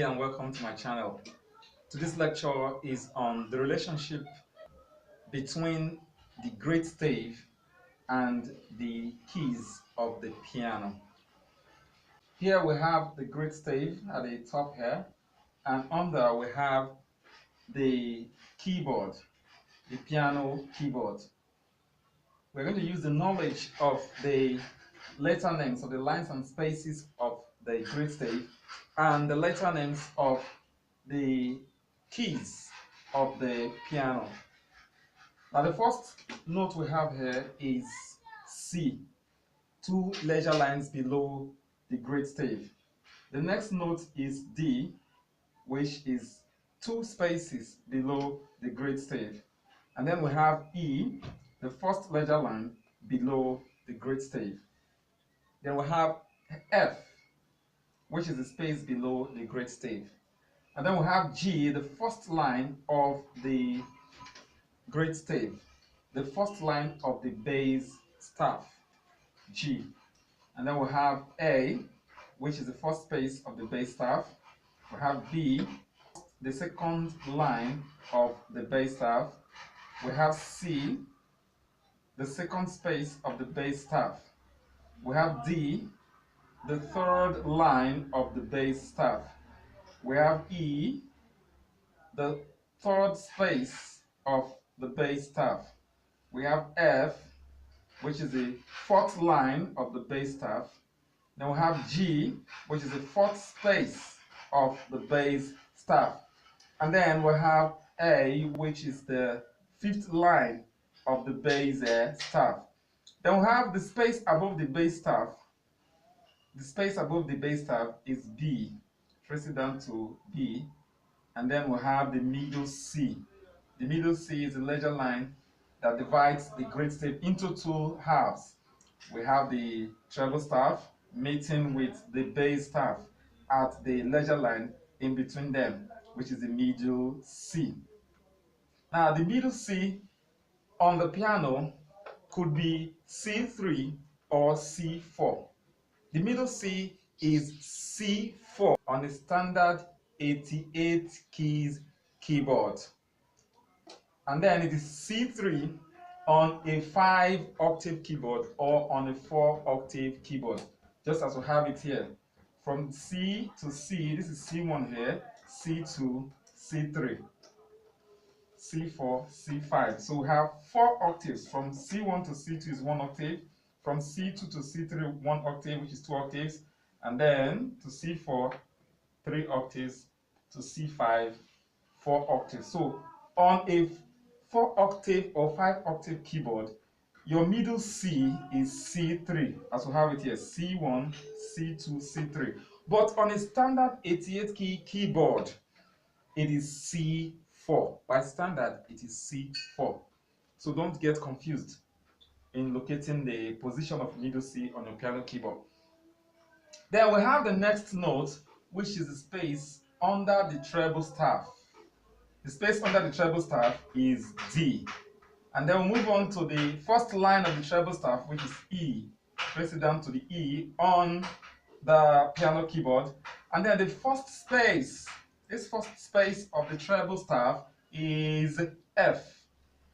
and welcome to my channel. Today's lecture is on the relationship between the great stave and the keys of the piano. Here we have the great stave at the top here, and under we have the keyboard, the piano keyboard. We're going to use the knowledge of the letter names of the lines and spaces of the great stave and the letter names of the keys of the piano. Now the first note we have here is C, two leisure lines below the great stave. The next note is D, which is two spaces below the great stave. And then we have E, the first leisure line below the great stave. Then we have F, which is the space below the great stave. And then we have G, the first line of the great stave, the first line of the bass staff, G. And then we have A, which is the first space of the bass staff. We have B, the second line of the bass staff. We have C, the second space of the bass staff. We have D, the third line of the bass staff. We have E, the third space of the bass staff. We have F, which is the fourth line of the bass staff. Then we have G, which is the fourth space of the bass staff. And then we have A, which is the fifth line of the bass staff. Then we have the space above the bass staff. The space above the bass staff is B. Trace it down to B. And then we have the middle C. The middle C is the leisure line that divides the great stave into two halves. We have the treble staff meeting with the bass staff at the leisure line in between them, which is the middle C. Now, the middle C on the piano could be C3 or C4. The middle C is C4 on a standard 88 keys keyboard. And then it is C3 on a 5-octave keyboard or on a 4-octave keyboard, just as we have it here. From C to C, this is C1 here, C2, C3, C4, C5. So we have 4 octaves. From C1 to C2 is 1 octave. From C2 to C3, 1 octave, which is 2 octaves. And then to C4, 3 octaves. To C5, 4 octaves. So on a 4-octave or 5-octave keyboard, your middle C is C3, as we have it here, C1, C2, C3. But on a standard 88-key keyboard, it is C4. By standard, it is C4. So don't get confused in locating the position of middle C on your piano keyboard. Then we have the next note, which is the space under the treble staff. The space under the treble staff is D. And then we move on to the first line of the treble staff, which is E. Press it down to the E on the piano keyboard. And then the first space, this first space of the treble staff is F.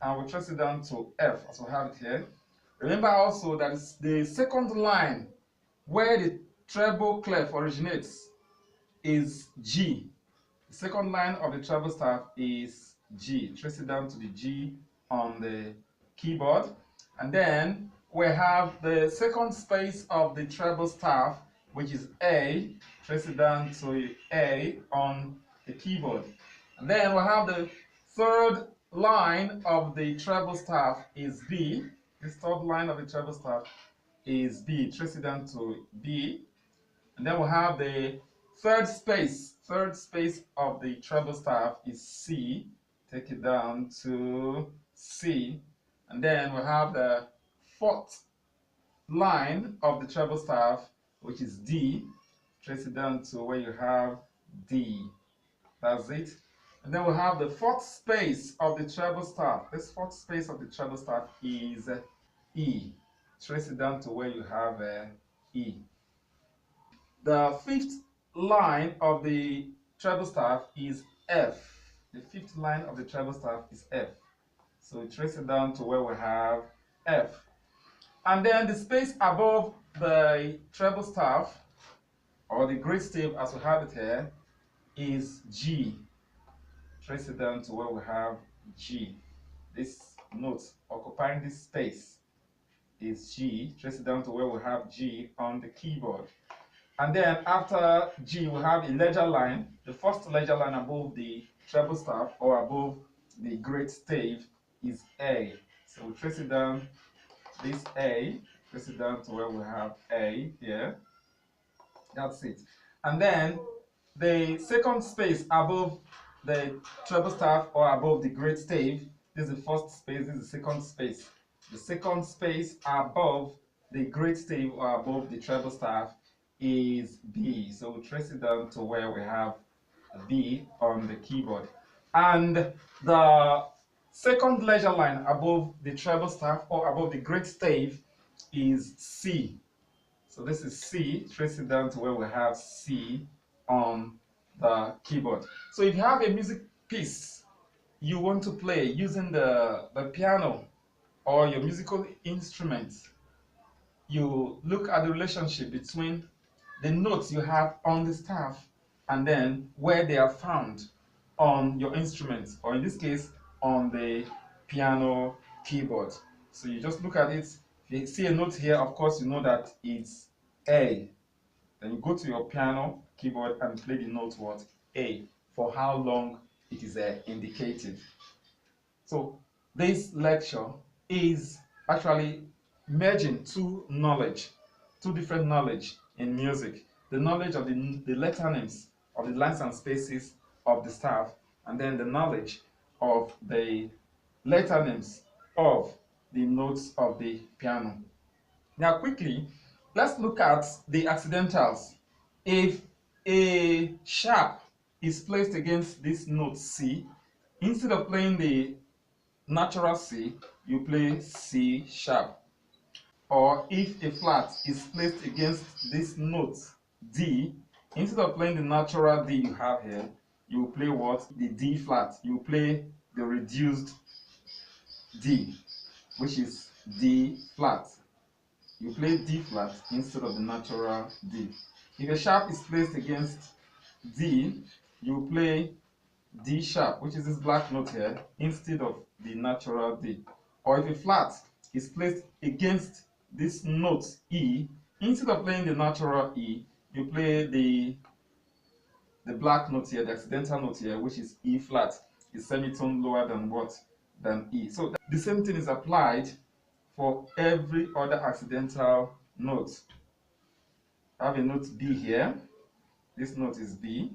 And we trace it down to F, as we have it here. Remember also that it's the second line where the treble clef originates is G. The second line of the treble staff is G. Trace it down to the G on the keyboard. And then we have the second space of the treble staff, which is A. Trace it down to A on the keyboard. And then we have the third line of the treble staff is B. This third line of the treble staff is B. Trace it down to B. And then we have the third space of the treble staff is C. Take it down to C. And then we have the fourth line of the treble staff, which is D. Trace it down to where you have D. That's it. And then we have the fourth space of the treble staff. This fourth space of the treble staff is E. Trace it down to where you have E. The fifth line of the treble staff is F. The fifth line of the treble staff is F. So we trace it down to where we have F. And then the space above the treble staff, or the great stave as we have it here, is G. Trace it down to where we have G. This note occupying this space is G. Trace it down to where we have G on the keyboard. And then after G, we have a ledger line. The first ledger line above the treble staff or above the great stave is A. So we trace it down, this A, trace it down to where we have A here. That's it. And then the second space above the treble staff or above the great stave, this is the first space, this is the second space. The second space above the great stave or above the treble staff is B. So we'll trace it down to where we have B on the keyboard. And the second ledger line above the treble staff or above the great stave is C. So this is C. Trace it down to where we have C on the keyboard. So if you have a music piece you want to play using the piano or your musical instrument, you look at the relationship between the notes you have on the staff and then where they are found on your instrument, or in this case on the piano keyboard. So you just look at it. If you see a note here, of course you know that it's A. Then you go to your piano keyboard and play the note what? A, for how long it is indicated. So this lecture is actually merging two different knowledge in music. The knowledge of the letter names of the lines and spaces of the staff, and then the knowledge of the letter names of the notes of the piano. Now quickly, let's look at the accidentals. If a sharp is placed against this note C, instead of playing the natural C, you play C sharp. Or if a flat is placed against this note D, instead of playing the natural D you have here, you play what? The D flat. You play the reduced D, which is D flat. You play D flat instead of the natural D. If a sharp is placed against D, you play D sharp, which is this black note here, instead of the natural D. Or if a flat is placed against this note E, instead of playing the natural E, you play the black note here, the accidental note here, which is E flat. It's semitone lower than what? Than E. So the same thing is applied for every other accidental note. I have a note B here. This note is B.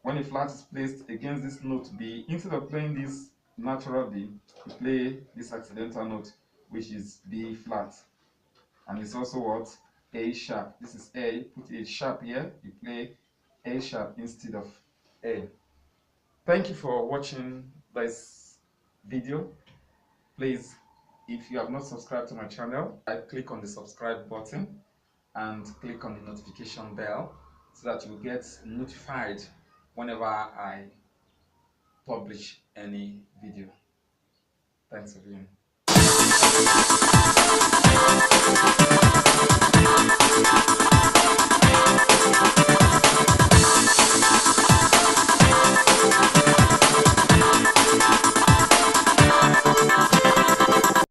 When a flat is placed against this note B, instead of playing this natural D, you play this accidental note, which is B flat. And it's also what? A sharp. This is A. Put a sharp here. You play A sharp instead of A. Thank you for watching this video. Please, if you have not subscribed to my channel, click on the subscribe button and click on the notification bell so that you will get notified whenever I publish any video. Thanks for viewing.